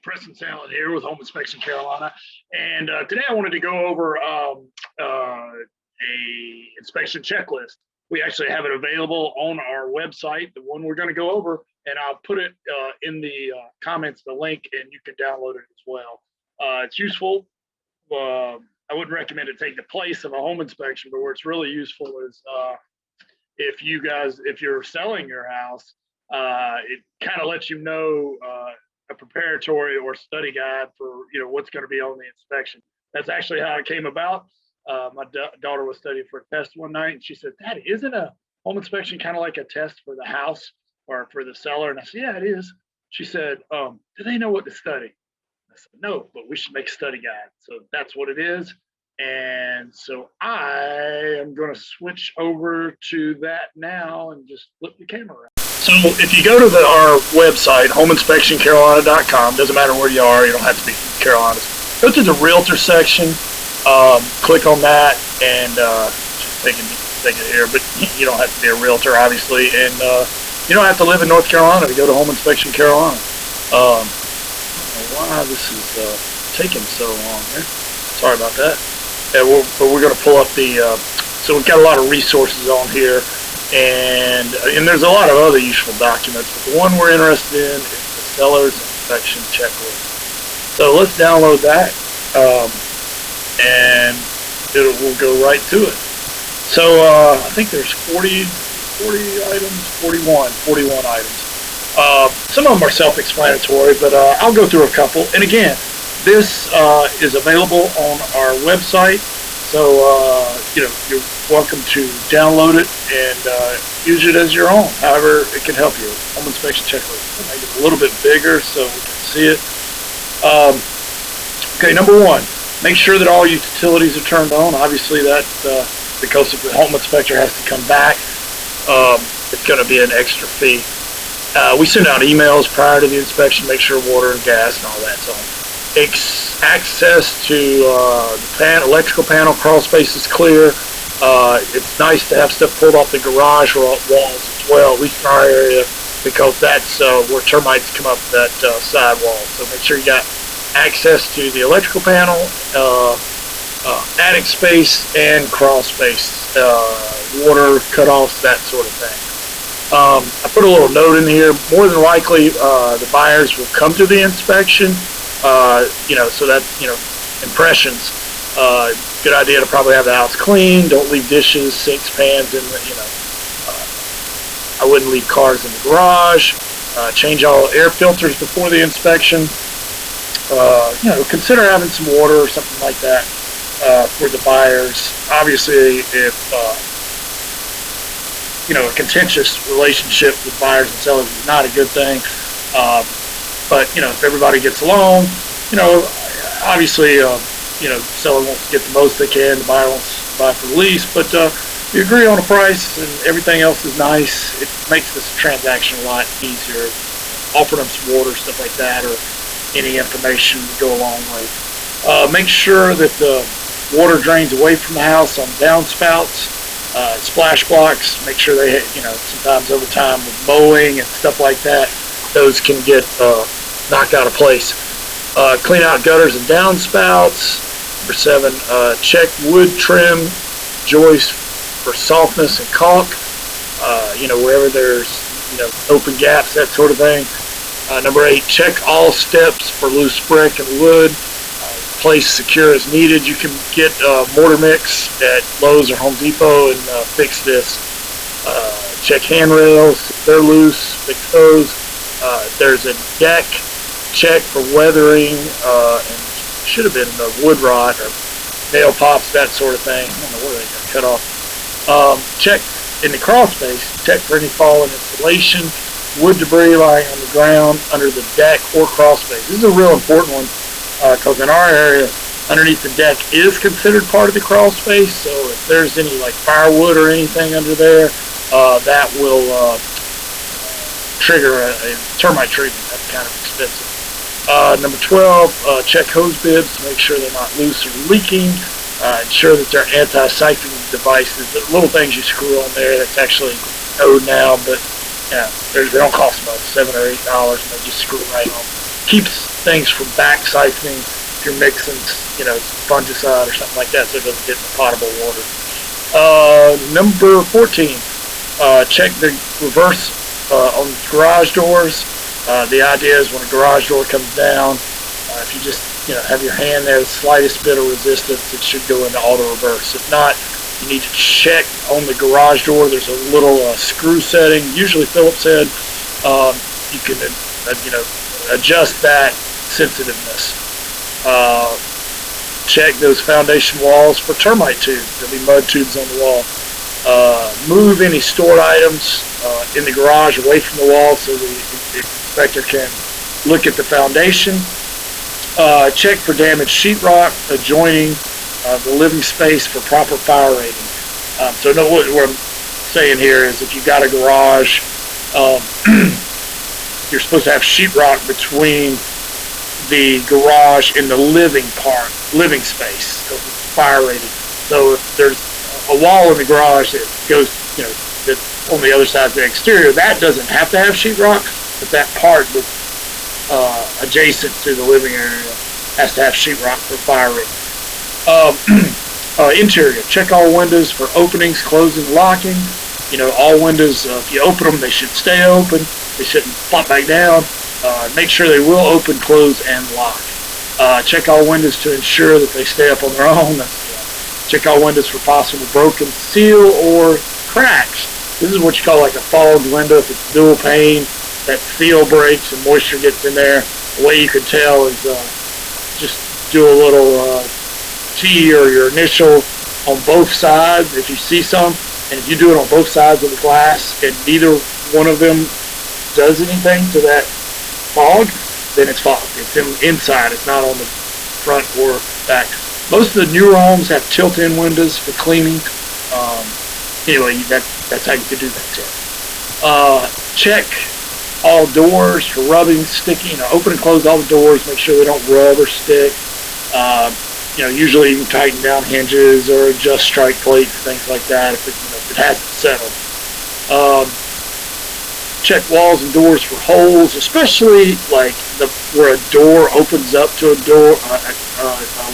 Preston Sallin here with Home Inspection Carolina, and today I wanted to go over a inspection checklist. We actually have it available on our website, the one we're going to go over, and I'll put it in the comments, the link, and you can download it as well. It's useful. I wouldn't recommend it take the place of a home inspection, but where it's really useful is if you're selling your house, it kind of lets you know a preparatory or study guide for what's going to be on the inspection. That's actually how it came about. My daughter was studying for a test one night, and she said, "Dad, isn't a home inspection kind of like a test for the house or for the seller?" And I said, "Yeah, it is." She said, "Do they know what to study?" I said, "No, but we should make a study guide." So that's what it is. And so I am going to switch over to that now and just flip the camera around. So if you go to our website, homeinspectioncarolina.com, doesn't matter where you are, you don't have to be from Carolina. Go to the realtor section, click on that, and just take it here. But you don't have to be a realtor, obviously, and you don't have to live in North Carolina to go to Home Inspection Carolina. I don't know why this is taking so long here. Sorry about that. Yeah, but we're going to pull up the. So we've got a lot of resources on here. And there's a lot of other useful documents, but the one we're interested in is the seller's inspection checklist. So let's download that, and we'll go right to it. So I think there's 40 items, 41 items. Some of them are self-explanatory, but I'll go through a couple. And again, this is available on our website. So, you're welcome to download it and use it as your own, however it can help you. Home inspection checklist. I'll make it a little bit bigger so we can see it. Okay, number one, make sure that all utilities are turned on. Obviously, that because if the home inspector has to come back, it's going to be an extra fee. We send out emails prior to the inspection, make sure water and gas and all that's on. Access to the electrical panel, crawl space is clear. It's nice to have stuff pulled off the garage walls as well, at least in our area, because that's where termites come up that side wall. So make sure you got access to the electrical panel, attic space, and crawl space, water cutoffs, that sort of thing. I put a little note in here. More than likely, the buyers will come to the inspection. So that, impressions, good idea to probably have the house clean. Don't leave dishes, sinks, pans in the, I wouldn't leave cars in the garage. Change all air filters before the inspection. Consider having some water or something like that, for the buyers. Obviously, if, a contentious relationship with buyers and sellers is not a good thing. But, if everybody gets along, obviously, seller wants to get the most they can, the buyer wants to buy for the least, but if you agree on a price and everything else is nice, it makes this transaction a lot easier. Offer them some water, stuff like that, or any information to go along with. Make sure that the water drains away from the house on downspouts, splash blocks. Make sure they, sometimes over time with mowing and stuff like that, those can get knocked out of place. Clean out gutters and downspouts. Number 7, check wood trim joists for softness and caulk. Wherever there's open gaps, that sort of thing. Number 8, check all steps for loose brick and wood. Place secure as needed. You can get mortar mix at Lowe's or Home Depot and fix this. Check handrails, if they're loose, fix those. There's a deck, check for weathering, and should have been the wood rot or nail pops, that sort of thing. I don't know where they got cut off. Check in the crawl space, check for any fallen insulation, wood debris lying on the ground under the deck or crawl space. This is a real important one, because in our area, underneath the deck is considered part of the crawl space. So if there's any like firewood or anything under there, that will trigger a termite treatment. That's kind of expensive. Number 12, check hose bibs to make sure they're not loose or leaking. Ensure that they're anti-siphoning devices. The little things you screw on there, that's actually owed now, but yeah, they don't cost much, $7 or $8, and they just screw right on. keeps things from back siphoning if you're mixing, fungicide or something like that, so it doesn't get in the potable water. Number 14, check the reverse on garage doors. The idea is when a garage door comes down, if you just have your hand there, the slightest bit of resistance, it should go into auto reverse. If not, you need to check on the garage door. There's a little screw setting, usually Phillips head. You can adjust that sensitiveness. Check those foundation walls for termite tubes. There'll be mud tubes on the wall. Move any stored items in the garage away from the wall so the inspector can look at the foundation. Check for damaged sheetrock adjoining the living space for proper fire rating. So what I'm saying here is if you've got a garage, you're supposed to have sheetrock between the garage and the living space, so it's fire rated. So if there's a wall in the garage that goes, that's on the other side of the exterior, that doesn't have to have sheetrock, but that part that's adjacent to the living area has to have sheetrock for fire rating. Interior, check all windows for openings, closing, locking. All windows, if you open them, they should stay open. They shouldn't pop back down. Make sure they will open, close, and lock. Check all windows to ensure that they stay up on their own. Check all windows for possible broken seal or cracks. This is what you call like a fogged window. If it's dual pane, that seal breaks and moisture gets in there. The way you can tell is just do a little T or your initial on both sides if you see some, and if you do it on both sides of the glass and neither one of them does anything to that fog, then it's fogged. It's inside, it's not on the front or back. Most of the newer homes have tilt-in windows for cleaning. Anyway, that's how you can do that tip. Check all doors for rubbing, sticking. Open and close all the doors. Make sure they don't rub or stick. Usually you can tighten down hinges or adjust strike plates, things like that if it hasn't settled. Check walls and doors for holes, especially like where a door opens up to a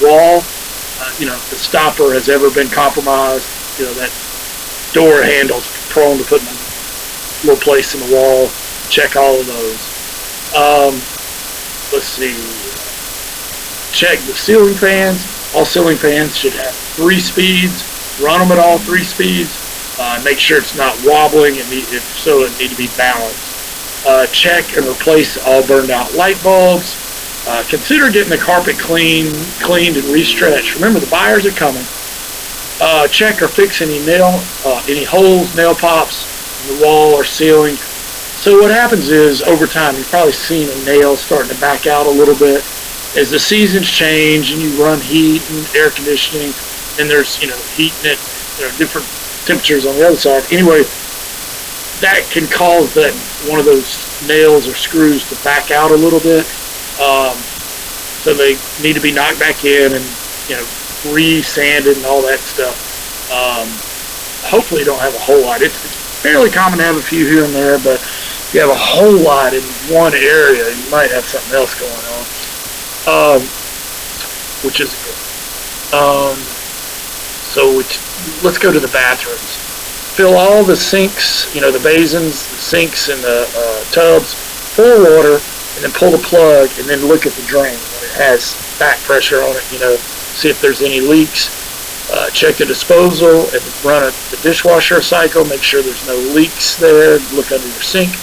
wall. If the stopper has ever been compromised, that door handle's prone to putting a little place in the wall. Check all of those. Let's see. Check the ceiling fans. All ceiling fans should have 3 speeds. Run them at all 3 speeds. Make sure it's not wobbling, and if so, it needs to be balanced. Check and replace all burned out light bulbs. Consider getting the carpet cleaned and restretched. Remember, the buyers are coming. Check or fix any holes, nail pops in the wall or ceiling. So what happens is, over time, you've probably seen a nail starting to back out a little bit. As the seasons change and you run heat and air conditioning, and there's heat in it, there are different temperatures on the other side. Anyway, that can cause that one of those nails or screws to back out a little bit. So they need to be knocked back in and re-sanded and all that stuff. Hopefully you don't have a whole lot. It's fairly common to have a few here and there, but if you have a whole lot in one area, you might have something else going on, which isn't good. Let's go to the bathrooms. Fill all the sinks, the basins, the sinks, and the tubs full of water, and then pull the plug, and then look at the drain when it has back pressure on it. See if there's any leaks. Check the disposal and run the dishwasher cycle. Make sure there's no leaks there. Look under your sink.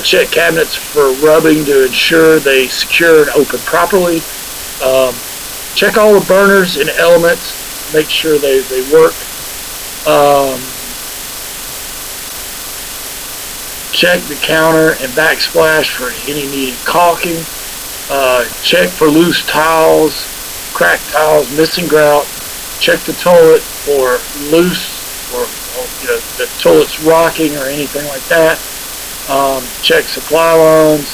Check cabinets for rubbing to ensure they secure and open properly. Check all the burners and elements. Make sure they work. Check the counter and backsplash for any needed caulking. Check for loose tiles, cracked tiles, missing grout. Check the toilet for loose or the toilet's rocking or anything like that. Check supply lines,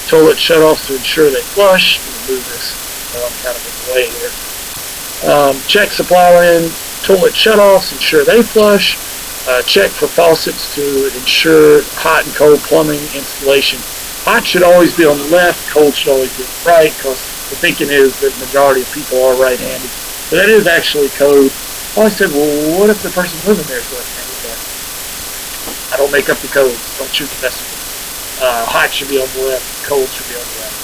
toilet shutoffs to ensure they flush. Move this. I'm kind of in the way here. Check supply line, toilet shutoffs, ensure they flush. Check for faucets to ensure hot and cold plumbing installation. hot should always be on the left, cold should always be on the right, because the thinking is that the majority of people are right-handed. But that is actually code. Well, I said, well, what if the person living there is left-handed? I don't make up the codes. Don't shoot the messenger. Hot should be on the left, cold should be on the right.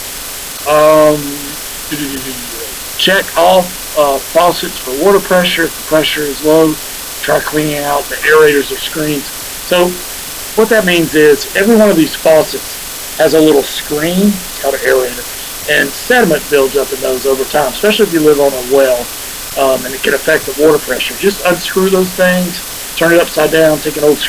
Check off faucets for water pressure. If the pressure is low, try cleaning out the aerators or screens. So what that means is every one of these faucets has a little screen called an aerator, and sediment builds up in those over time, especially if you live on a well, and it can affect the water pressure. Just unscrew those things, turn it upside down, take an old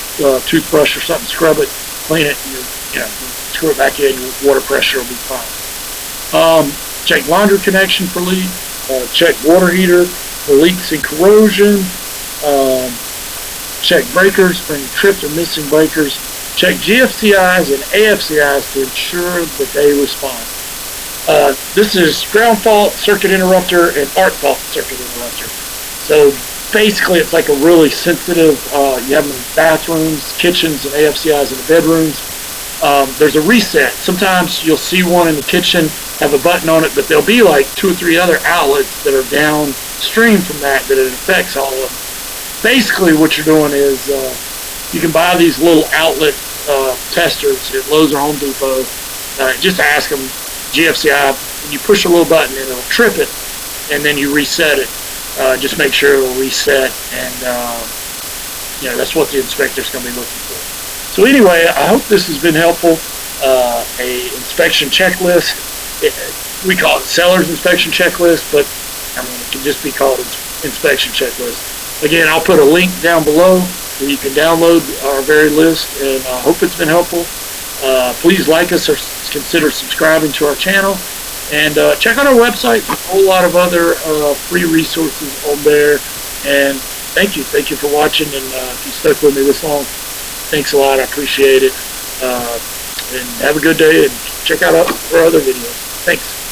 toothbrush or something, scrub it, clean it, and screw it back in, your water pressure will be fine. Check laundry connection for leak, check water heater for leaks and corrosion, check breakers for any tripped or missing breakers, check GFCIs and AFCIs to ensure that they respond. This is ground fault, circuit interrupter, and arc fault, circuit interrupter. So basically it's like a really sensitive, you have them in bathrooms, kitchens, and AFCIs in the bedrooms. There's a reset. Sometimes you'll see one in the kitchen have a button on it, but there'll be like 2 or 3 other outlets that are downstream from that it affects all of them. Basically what you're doing is you can buy these little outlet testers at Lowe's or Home Depot. Just ask them GFCI, and you push a little button and it'll trip it, and then you reset it. Just make sure it'll reset, and that's what the inspector's going to be looking for. So anyway, I hope this has been helpful. A inspection checklist. We call it seller's inspection checklist, but I mean it can just be called inspection checklist. Again, I'll put a link down below where you can download our very list, and I hope it's been helpful. Please like us or consider subscribing to our channel, and check out our website. There's a whole lot of other free resources on there. And thank you for watching, and if you stuck with me this long, thanks a lot. I appreciate it. And have a good day, and check out our other videos. Thanks.